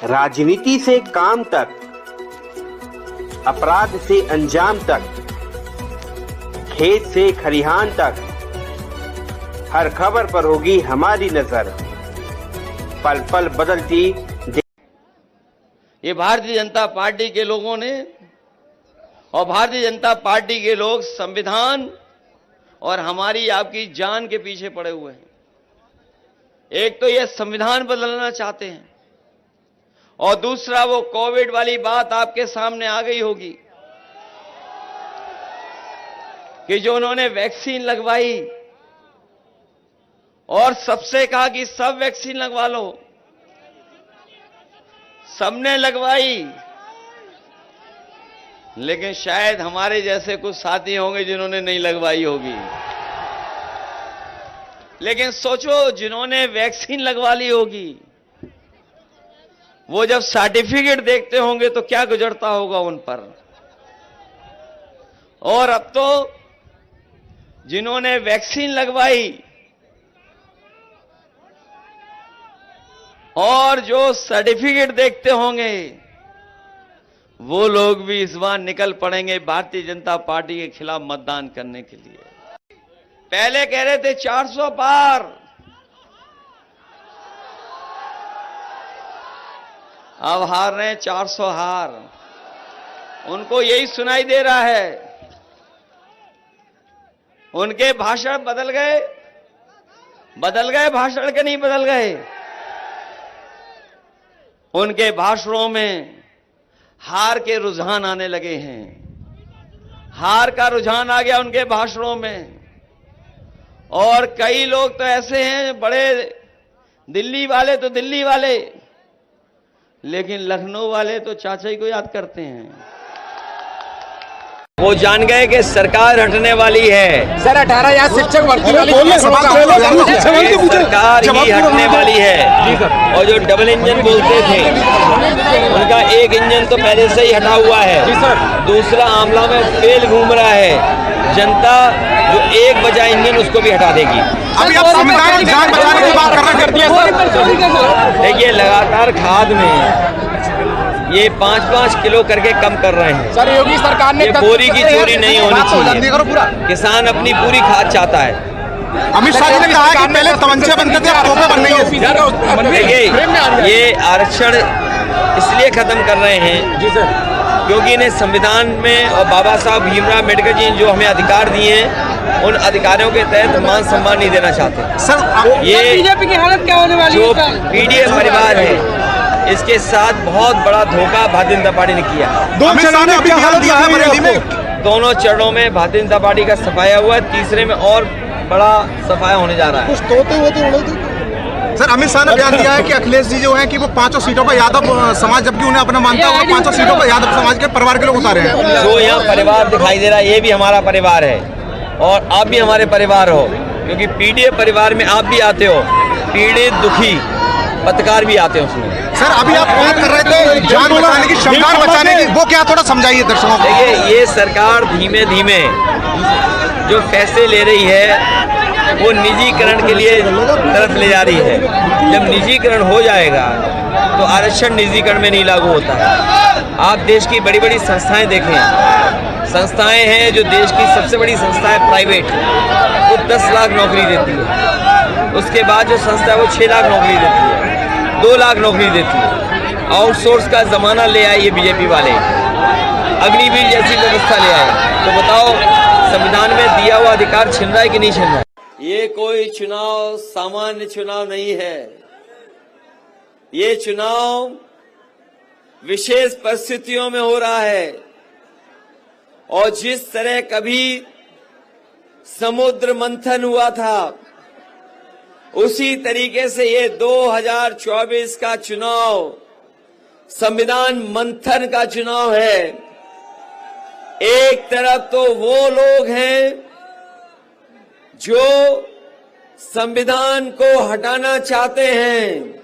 राजनीति से काम तक, अपराध से अंजाम तक, खेत से खलिहान तक, हर खबर पर होगी हमारी नजर। पल पल बदलती। ये भारतीय जनता पार्टी के लोगों ने और भारतीय जनता पार्टी के लोग संविधान और हमारी आपकी जान के पीछे पड़े हुए हैं। एक तो ये संविधान बदलना चाहते हैं और दूसरा वो कोविड वाली बात आपके सामने आ गई होगी कि जो उन्होंने वैक्सीन लगवाई और सबसे कहा कि सब वैक्सीन लगवा लो, सबने लगवाई, लेकिन शायद हमारे जैसे कुछ साथी होंगे जिन्होंने नहीं लगवाई होगी। लेकिन सोचो, जिन्होंने वैक्सीन लगवा ली होगी वो जब सर्टिफिकेट देखते होंगे तो क्या गुजरता होगा उन पर। और अब तो जिन्होंने वैक्सीन लगवाई और जो सर्टिफिकेट देखते होंगे वो लोग भी इस बार निकल पड़ेंगे भारतीय जनता पार्टी के खिलाफ मतदान करने के लिए। पहले कह रहे थे 400 पार, अब हार रहे हैं 400 हार। उनको यही सुनाई दे रहा है। उनके भाषण बदल गए भाषण के नहीं बदल गए। उनके भाषणों में हार के रुझान आने लगे हैं। हार का रुझान आ गया उनके भाषणों में। और कई लोग तो ऐसे हैं, बड़े दिल्ली वाले तो दिल्ली वाले, लेकिन लखनऊ वाले तो चाचा ही को याद करते हैं। वो जान गए कि सरकार हटने वाली है। सर 18,000 शिक्षक भर्ती वाली सरकार ही हटने वाली है। और जो डबल इंजन बोलते थे उनका एक इंजन तो पहले से ही हटा हुआ है, दूसरा आमला में फेल घूम रहा है। जनता जो एक बचा इंजन उसको भी हटा देगी। अभी आप संविधान और जान बचाने की बात कर रहे हैं। देखिए, लगातार खाद में ये 5-5 किलो करके कम कर रहे हैं। सर योगी सरकार ने ये बोरी की चोरी नहीं होनी चाहिए। किसान अपनी पूरी खाद चाहता है। अमित शाह जी ने कहा कि पहले तमंचे बनते थे, अब तोपे बन रही है। देखिए, ये आरक्षण इसलिए खत्म कर रहे हैं क्योंकि इन्हें संविधान में और बाबा साहब भीमराव अम्बेडकर जी ने जो हमें अधिकार दिए हैं उन अधिकारों के तहत मान सम्मान नहीं देना चाहते। सर ये बीजेपी की हालत क्या होने वाली जो पीडीए परिवार है इसके साथ बहुत बड़ा धोखा भारतीय जनता पार्टी ने किया। दोनों चरणों में भारतीय जनता पार्टी का सफाया हुआ है, तीसरे में और बड़ा सफाया होने जा रहा है। कुछ तोते सर अमित शाह ने बयान दिया है कि अखिलेश जी जो हैं कि वो 5 सीटों पर यादव समाज, जबकि उन्हें अपना मानता है, 5 सीटों पर यादव समाज के परिवार के लोग उतारे हैं। जो यहाँ परिवार दिखाई दे रहा है ये भी हमारा परिवार है और आप भी हमारे परिवार हो, क्योंकि पीडीए परिवार में आप भी आते हो। पीड़ित दुखी पत्रकार भी आते हैं उसमें। सर अभी आप बात कर रहे थे जान बचाने की, संविधान बचाने की, वो क्या थोड़ा समझाइए दर्शकों को। देखिए, ये सरकार धीमे धीमे जो फैसले ले रही है वो निजीकरण के लिए तरफ ले जा रही है। जब निजीकरण हो जाएगा तो आरक्षण निजीकरण में नहीं लागू होता है। आप देश की बड़ी बड़ी संस्थाएं देखें, संस्थाएं हैं जो देश की सबसे बड़ी संस्था है प्राइवेट, वो 10 लाख नौकरी देती है। उसके बाद जो संस्था है वो 6 लाख नौकरी देती है, 2 लाख नौकरी देती है। आउटसोर्स का जमाना ले आए ये बीजेपी वाले, अग्निवीर जैसी व्यवस्था ले आए। तो बताओ, संविधान में दिया हुआ अधिकार छिन रहा है कि नहीं छिन रहा है? ये कोई चुनाव सामान्य चुनाव नहीं है। ये चुनाव विशेष परिस्थितियों में हो रहा है और जिस तरह कभी समुद्र मंथन हुआ था उसी तरीके से ये 2024 का चुनाव संविधान मंथन का चुनाव है। एक तरफ तो वो लोग हैं जो संविधान को हटाना चाहते हैं,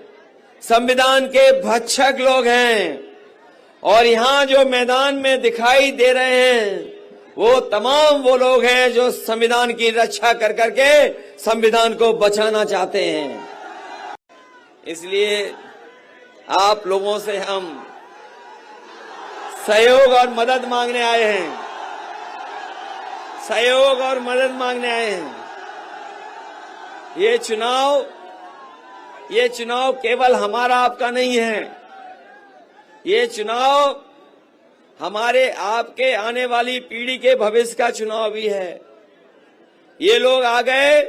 संविधान के भक्षक लोग हैं, और यहां जो मैदान में दिखाई दे रहे हैं वो तमाम वो लोग हैं जो संविधान की रक्षा कर करके संविधान को बचाना चाहते हैं। इसलिए आप लोगों से हम सहयोग और मदद मांगने आए हैं। सहयोग और मदद मांगने आए हैं। ये चुनाव केवल हमारा आपका नहीं है। ये चुनाव हमारे आपके आने वाली पीढ़ी के भविष्य का चुनाव भी है। ये लोग आ गए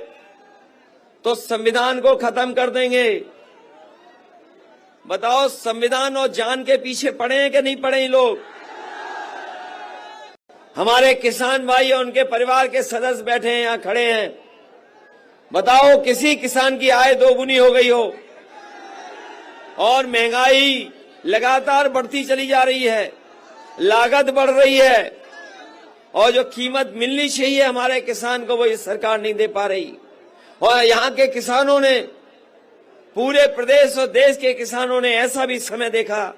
तो संविधान को खत्म कर देंगे। बताओ, संविधान और जान के पीछे पड़े हैं कि नहीं पड़े ये लोग? हमारे किसान भाई और उनके परिवार के सदस्य बैठे हैं, यहां खड़े हैं। बताओ, किसी किसान की आय दोगुनी हो गई हो और महंगाई लगातार बढ़ती चली जा रही है, लागत बढ़ रही है और जो कीमत मिलनी चाहिए हमारे किसान को वो ये सरकार नहीं दे पा रही। और यहाँ के किसानों ने, पूरे प्रदेश और देश के किसानों ने ऐसा भी समय देखा,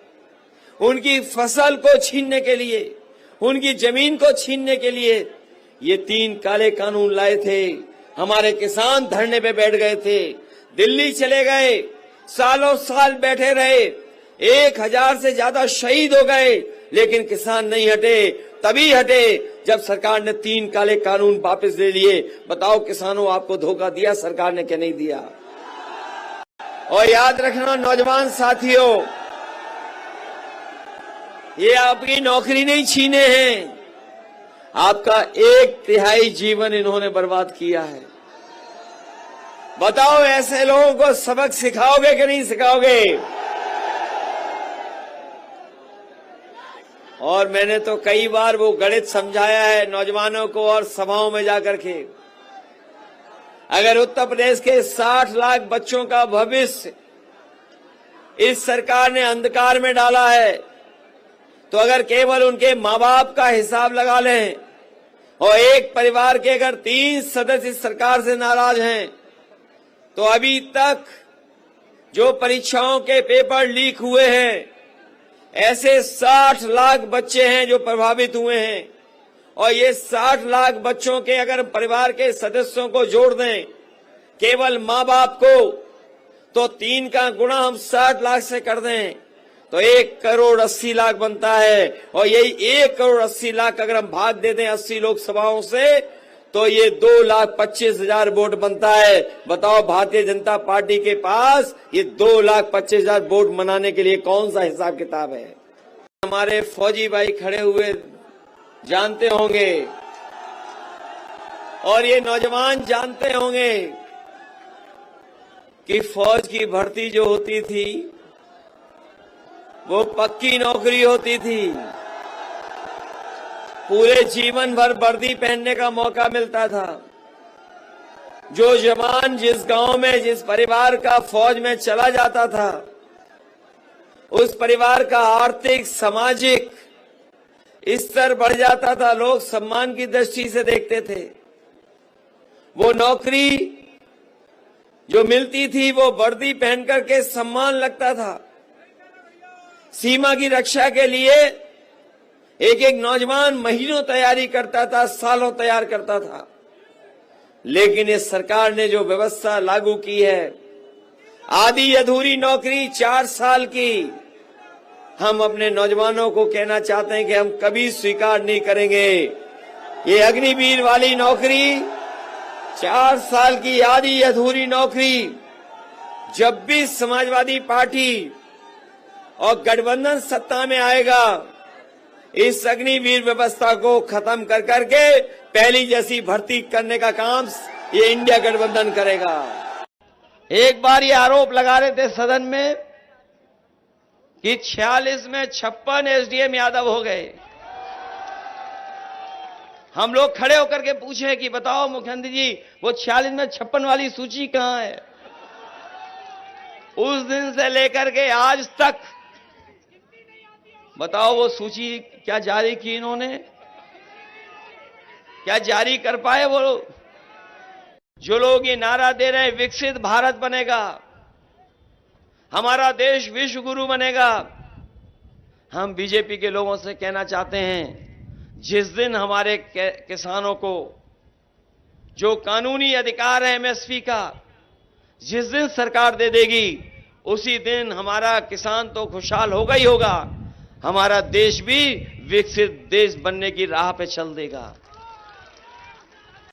उनकी फसल को छीनने के लिए, उनकी जमीन को छीनने के लिए ये 3 काले कानून लाए थे। हमारे किसान धरने पे बैठ गए थे, दिल्ली चले गए, सालों साल बैठे रहे, 1000 से ज्यादा शहीद हो गए, लेकिन किसान नहीं हटे। तभी हटे जब सरकार ने 3 काले कानून वापस ले लिए। बताओ किसानों, आपको धोखा दिया सरकार ने कि नहीं दिया? और याद रखना नौजवान साथियों, ये आपकी नौकरी नहीं छीने हैं, आपका 1/3 जीवन इन्होंने बर्बाद किया है। बताओ, ऐसे लोगों को सबक सिखाओगे कि नहीं सिखाओगे? और मैंने तो कई बार वो गणित समझाया है नौजवानों को और सभाओं में जाकर के। अगर उत्तर प्रदेश के 60 लाख बच्चों का भविष्य इस सरकार ने अंधकार में डाला है, तो अगर केवल उनके माँ बाप का हिसाब लगा लें और एक परिवार के अगर 3 सदस्य इस सरकार से नाराज हैं, तो अभी तक जो परीक्षाओं के पेपर लीक हुए हैं, ऐसे 60 लाख बच्चे हैं जो प्रभावित हुए हैं। और ये 60 लाख बच्चों के अगर परिवार के सदस्यों को जोड़ दें, केवल माँ बाप को, तो 3 का गुणा हम 60 लाख से कर दें तो 1,80,00,000 बनता है। और यही 1,80,00,000 अगर हम भाग दे दें 80 लोकसभाओं से, तो ये 2,25,000 वोट बनता है। बताओ, भारतीय जनता पार्टी के पास ये 2,25,000 वोट मनाने के लिए कौन सा हिसाब किताब है? हमारे फौजी भाई खड़े हुए जानते होंगे और ये नौजवान जानते होंगे कि फौज की भर्ती जो होती थी वो पक्की नौकरी होती थी। पूरे जीवन भर वर्दी पहनने का मौका मिलता था। जो जवान जिस गांव में, जिस परिवार का फौज में चला जाता था, उस परिवार का आर्थिक, सामाजिक स्तर बढ़ जाता था। लोग सम्मान की दृष्टि से देखते थे। वो नौकरी जो मिलती थी वो वर्दी पहन करके सम्मान लगता था। सीमा की रक्षा के लिए एक एक नौजवान महीनों तैयारी करता था, सालों तैयार करता था। लेकिन इस सरकार ने जो व्यवस्था लागू की है, आधी अधूरी नौकरी 4 साल की, हम अपने नौजवानों को कहना चाहते हैं कि हम कभी स्वीकार नहीं करेंगे। ये अग्निवीर वाली नौकरी, 4 साल की आधी अधूरी नौकरी, जब भी समाजवादी पार्टी और गठबंधन सत्ता में आएगा, इस अग्निवीर व्यवस्था को खत्म कर करके पहली जैसी भर्ती करने का काम ये इंडिया गठबंधन करेगा। एक बार ये आरोप लगा रहे थे सदन में कि 46 में 56 एसडीएम यादव हो गए। हम लोग खड़े होकर के पूछे कि बताओ मुख्यमंत्री जी, वो 46 में 56 वाली सूची कहां है? उस दिन से लेकर के आज तक बताओ वो सूची क्या जारी की इन्होंने? क्या जारी कर पाए वो लोग? जो लोग ये नारा दे रहे हैं विकसित भारत बनेगा, हमारा देश विश्व गुरु बनेगा, हम बीजेपी के लोगों से कहना चाहते हैं, जिस दिन हमारे किसानों को जो कानूनी अधिकार है एमएसपी का, जिस दिन सरकार दे देगी, उसी दिन हमारा किसान तो खुशहाल होगा ही होगा, हमारा देश भी विकसित देश बनने की राह पे चल देगा।